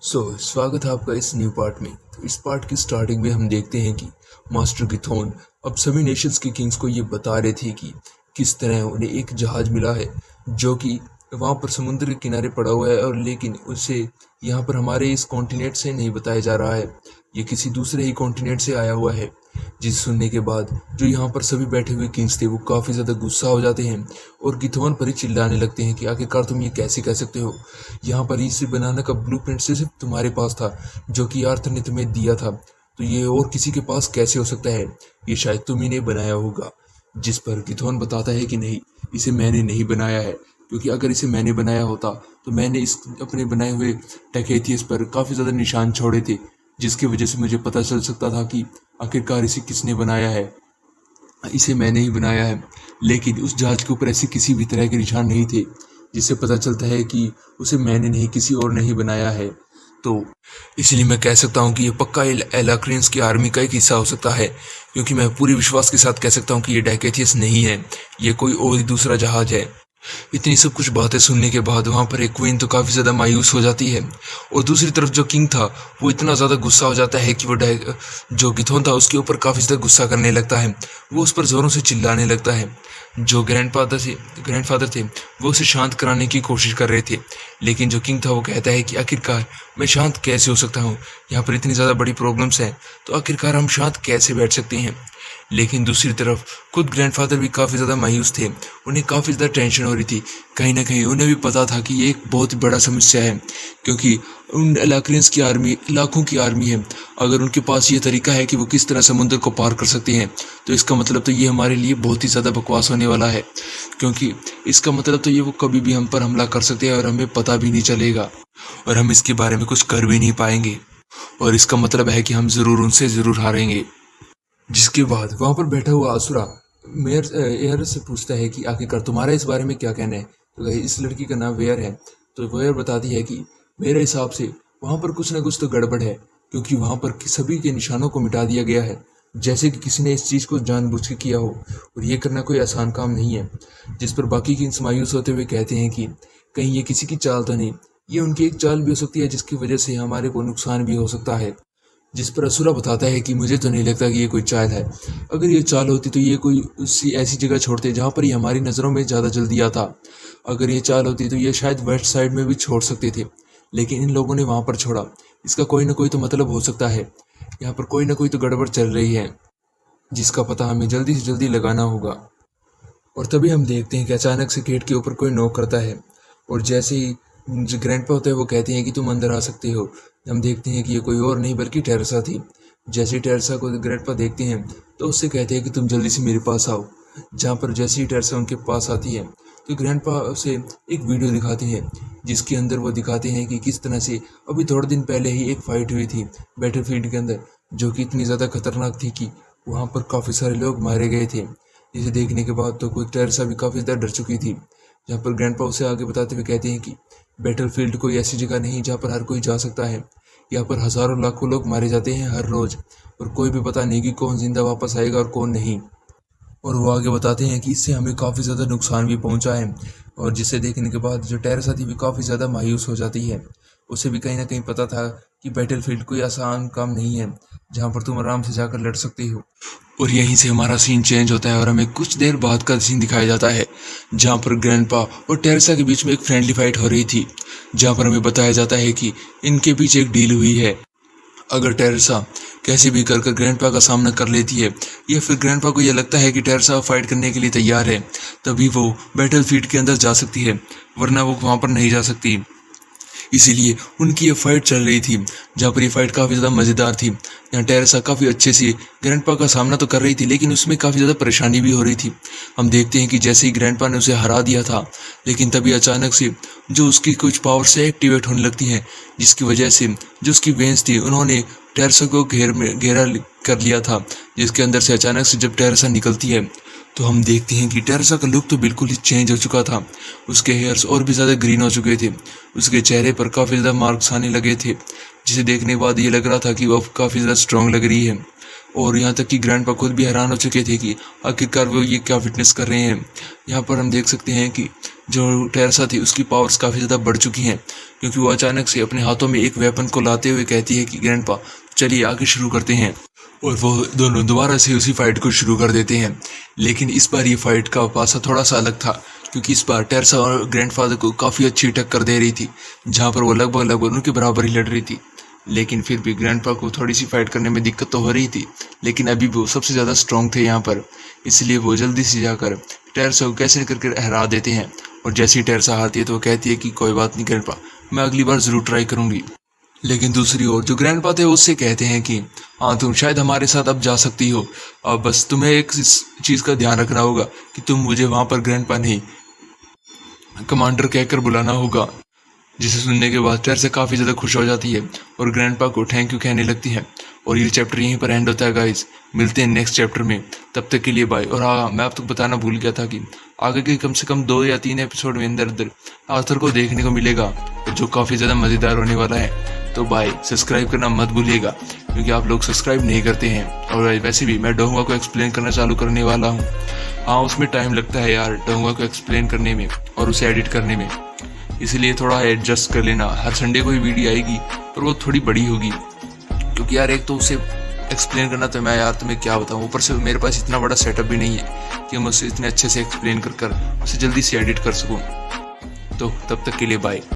स्वागत है आपका इस न्यू पार्ट में। तो इस पार्ट की स्टार्टिंग में हम देखते हैं कि मास्टर गिथोन अब सभी नेशंस के किंग्स को ये बता रहे थे कि किस तरह उन्हें एक जहाज मिला है जो कि वहाँ पर समुद्र के किनारे पड़ा हुआ है, और लेकिन उसे यहाँ पर हमारे इस कॉन्टिनेंट से नहीं बताया जा रहा है, ये किसी दूसरे ही कॉन्टिनेंट से आया हुआ है। जिसे सुनने के बाद जो यहाँ पर सभी बैठे हुए किंग्स थे वो काफ़ी ज़्यादा गुस्सा हो जाते हैं और गिथोन पर ही चिल्लाने लगते हैं कि आखिरकार तुम ये कैसे कह सकते हो, यहाँ पर इसे बनाने का ब्लूप्रिंट सिर्फ तुम्हारे पास था जो कि आर्थर ने तुम्हें दिया था, तो ये और किसी के पास कैसे हो सकता है, ये शायद तुम ही ने बनाया होगा। जिस पर गिथोन बताता है कि नहीं, इसे मैंने नहीं बनाया है, क्योंकि अगर इसे मैंने बनाया होता तो मैंने इस अपने बनाए हुए टैकेथियस पर काफ़ी ज़्यादा निशान छोड़े थे, जिसकी वजह से मुझे पता चल सकता था कि आखिरकार इसे किसने बनाया है। इसे मैंने ही बनाया है, लेकिन उस जहाज के ऊपर ऐसे किसी भी तरह के निशान नहीं थे जिससे पता चलता है कि उसे मैंने नहीं किसी और ने ही बनाया है। तो इसलिए मैं कह सकता हूँ कि ये पक्का एलाक्रियंस की आर्मी का एक हिस्सा हो सकता है, क्योंकि मैं पूरे विश्वास के साथ कह सकता हूँ कि ये डैकेथियस नहीं है, ये कोई और ही दूसरा जहाज है। इतनी सब कुछ बातें सुनने के बाद वहाँ पर एक क्वीन तो काफ़ी ज़्यादा मायूस हो जाती है, और दूसरी तरफ जो किंग था वो इतना ज़्यादा गुस्सा हो जाता है कि वो जो गिथोन था उसके ऊपर काफ़ी ज़्यादा गुस्सा करने लगता है। वो उस पर ज़ोरों से चिल्लाने लगता है। जो ग्रैंडफादर थे वो उसे शांत कराने की कोशिश कर रहे थे, लेकिन जो किंग था वो कहता है कि आखिरकार मैं शांत कैसे हो सकता हूँ, यहाँ पर इतनी ज़्यादा बड़ी प्रॉब्लम्स हैं तो आखिरकार हम शांत कैसे बैठ सकते हैं। लेकिन दूसरी तरफ खुद ग्रैंडफादर भी काफ़ी ज़्यादा मायूस थे, उन्हें काफ़ी ज़्यादा टेंशन हो रही थी। कहीं ना कहीं उन्हें भी पता था कि ये एक बहुत बड़ा समस्या है, क्योंकि उन एलाक्रियंस की आर्मी लाखों की आर्मी है। अगर उनके पास ये तरीका है कि वो किस तरह समुद्र को पार कर सकते हैं, तो इसका मतलब तो ये हमारे लिए बहुत ही ज़्यादा बकवास होने वाला है, क्योंकि इसका मतलब तो ये वो कभी भी हम पर हमला कर सकते हैं और हमें पता भी नहीं चलेगा, और हम इसके बारे में कुछ कर भी नहीं पाएंगे, और इसका मतलब है कि हम ज़रूर उनसे ज़रूर हारेंगे। जिसके बाद वहां पर बैठा हुआ असुरा मेयर एयर से पूछता है कि आखिरकार तुम्हारा इस बारे में क्या कहना है। तो इस लड़की का नाम वेयर है। तो वेयर बताती है कि मेरे हिसाब से वहां पर कुछ ना कुछ तो गड़बड़ है, क्योंकि वहां पर सभी के निशानों को मिटा दिया गया है, जैसे कि किसी ने इस चीज़ को जानबूझ के किया हो, और ये करना कोई आसान काम नहीं है। जिस पर बाकी किंग्स मायूस होते हुए कहते हैं कि कहीं ये किसी की चाल तो नहीं, ये उनकी एक चाल भी हो सकती है जिसकी वजह से हमारे को नुकसान भी हो सकता है। जिस पर असुरा बताता है कि मुझे तो नहीं लगता कि ये कोई चाल है, अगर ये चाल होती तो ये कोई उसी ऐसी जगह छोड़ते जहाँ पर ये हमारी नज़रों में ज़्यादा जल्दी आता। अगर ये चाल होती तो ये शायद वेस्ट साइड में भी छोड़ सकते थे, लेकिन इन लोगों ने वहाँ पर छोड़ा। इसका कोई ना कोई तो मतलब हो सकता है, यहाँ पर कोई ना कोई तो गड़बड़ चल रही है, जिसका पता हमें जल्दी से जल्दी लगाना होगा। और तभी हम देखते हैं कि अचानक से गेट के ऊपर कोई नॉक करता है, और जैसे ही जो ग्रैंडपा होता है वो कहते हैं कि तुम अंदर आ सकते हो। हम देखते हैं कि ये कोई और नहीं बल्कि टेरेसा थी। जैसे ही टेरेसा को ग्रैंडपा देखते हैं तो उससे कहते हैं कि तुम जल्दी से मेरे पास आओ। जहाँ पर जैसे ही टेरेसा उनके पास आती है तो ग्रैंडपा उसे एक वीडियो दिखाते हैं, जिसके अंदर वो दिखाते हैं कि किस तरह से अभी थोड़े दिन पहले ही एक फाइट हुई थी बैटलफील्ड के अंदर, जो कि इतनी ज़्यादा खतरनाक थी कि वहाँ पर काफ़ी सारे लोग मारे गए थे। जिसे देखने के बाद तो कोई टेरेसा भी काफ़ी ज़्यादा डर चुकी थी। जहाँ पर ग्रैंडपा उसे आगे बताते हुए कहते हैं कि बैटलफील्ड कोई ऐसी जगह नहीं जहाँ पर हर कोई जा सकता है, यहाँ पर हज़ारों लाखों लोग मारे जाते हैं हर रोज़, और कोई भी पता नहीं कि कौन जिंदा वापस आएगा और कौन नहीं। और वो आगे बताते हैं कि इससे हमें काफ़ी ज़्यादा नुकसान भी पहुंचा है, और जिसे देखने के बाद जो टेरेसा थी भी काफ़ी ज़्यादा मायूस हो जाती है। उसे भी कहीं ना कहीं पता था कि बैटलफील्ड कोई आसान काम नहीं है जहाँ पर तुम आराम से जाकर लड़ सकते हो। और यहीं से हमारा सीन चेंज होता है और हमें कुछ देर बाद का सीन दिखाया जाता है, जहाँ पर ग्रैंडपा और टेरेसा के बीच में एक फ्रेंडली फाइट हो रही थी, जहाँ पर हमें बताया जाता है कि इनके बीच एक डील हुई है। अगर टेरेसा कैसे भी कर ग्रैंडपा का सामना कर लेती है, या फिर ग्रैंडपा को यह लगता है कि टेरेसा फाइट करने के लिए तैयार है, तभी वो बैटलफील्ड के अंदर जा सकती है, वरना वो वहाँ पर नहीं जा सकती। इसीलिए उनकी ये फाइट चल रही थी, जहाँ पर ये फाइट काफ़ी ज़्यादा मज़ेदार थी। यहाँ टेरेसा काफ़ी अच्छे से ग्रैंडपा का सामना तो कर रही थी, लेकिन उसमें काफ़ी ज़्यादा परेशानी भी हो रही थी। हम देखते हैं कि जैसे ही ग्रैंडपा ने उसे हरा दिया था, लेकिन तभी अचानक से जो उसकी कुछ पावर से एक्टिवेट होने लगती हैं, जिसकी वजह से जो उसकी वेंस थी उन्होंने टेरेसा को घेरा कर लिया था, जिसके अंदर से अचानक से जब टेरेसा निकलती है तो हम देखते हैं कि टेरेसा का लुक तो बिल्कुल ही चेंज हो चुका था। उसके हेयर्स और भी ज़्यादा ग्रीन हो चुके थे, उसके चेहरे पर काफ़ी ज़्यादा मार्क्स आने लगे थे, जिसे देखने के बाद ये लग रहा था कि वो काफ़ी ज़्यादा स्ट्रांग लग रही है। और यहाँ तक कि ग्रैंडपा खुद भी हैरान हो चुके थे कि आखिरकार वो ये क्या फिटनेस कर रहे हैं। यहाँ पर हम देख सकते हैं कि जो टेरेसा थी उसकी पावर्स काफ़ी ज़्यादा बढ़ चुकी हैं, क्योंकि वो अचानक से अपने हाथों में एक वेपन को लाते हुए कहती है कि ग्रैंडपा चलिए आगे शुरू करते हैं। और वो दोनों दोबारा से उसी फाइट को शुरू कर देते हैं। लेकिन इस बार ये फाइट का पासा थोड़ा सा अलग था, क्योंकि इस बार टेरेसा और ग्रैंडफादर को काफ़ी अच्छी टक्कर दे रही थी, जहाँ पर वो लगभग उनके बराबर ही लड़ रही थी। लेकिन फिर भी ग्रैंडपा को थोड़ी सी फाइट करने में दिक्कत तो हो रही थी, लेकिन अभी वो सबसे ज़्यादा स्ट्रॉन्ग थे यहाँ पर, इसलिए वो जल्दी से जाकर टेरेसा को कैसे करके हरा देते हैं। और जैसे ही टेरेसा हारती है तो वो कहती है कि कोई बात नहीं ग्रैंडपा, मैं अगली बार ज़रूर ट्राई करूँगी। लेकिन दूसरी ओर जो ग्रैंडपा थे उससे कहते हैं कि हाँ तुम शायद हमारे साथ अब जा सकती हो, अब बस तुम्हें एक चीज़ का ध्यान रखना होगा कि तुम मुझे वहाँ पर ग्रैंडपा नहीं कमांडर कहकर बुलाना होगा। जिसे सुनने के बाद टेरेसा काफ़ी ज़्यादा खुश हो जाती है और ग्रैंडपा को थैंक यू कहने लगती है। और ये चैप्टर यहीं पर एंड होता है गाइस, मिलते हैं नेक्स्ट चैप्टर में, तब तक के लिए बाय। और हाँ, मैं आप तक बताना भूल गया था कि आगे के कम से कम 2 या 3 एपिसोड में अंदर आर्थर को देखने को मिलेगा, जो काफ़ी ज़्यादा मज़ेदार होने वाला है। तो बाय, सब्सक्राइब करना मत भूलिएगा, क्योंकि आप लोग सब्सक्राइब नहीं करते हैं। और वैसे भी मैं डोंगा को एक्सप्लेन करना चालू करने वाला हूँ। हाँ, उसमें टाइम लगता है यार डोंगा को एक्सप्लेन करने में और उसे एडिट करने में, इसलिए थोड़ा एडजस्ट कर लेना। हर संडे को ही वीडियो आएगी, पर वो थोड़ी बड़ी होगी, क्योंकि यार एक तो उसे एक्सप्लेन करना तो मैं यार तुम्हें क्या बताऊँ, ऊपर से मेरे पास इतना बड़ा सेटअप भी नहीं है कि मैं उसे इतने अच्छे से एक्सप्लेन कर उसे जल्दी से एडिट कर सकूँ। तो तब तक के लिए बाय।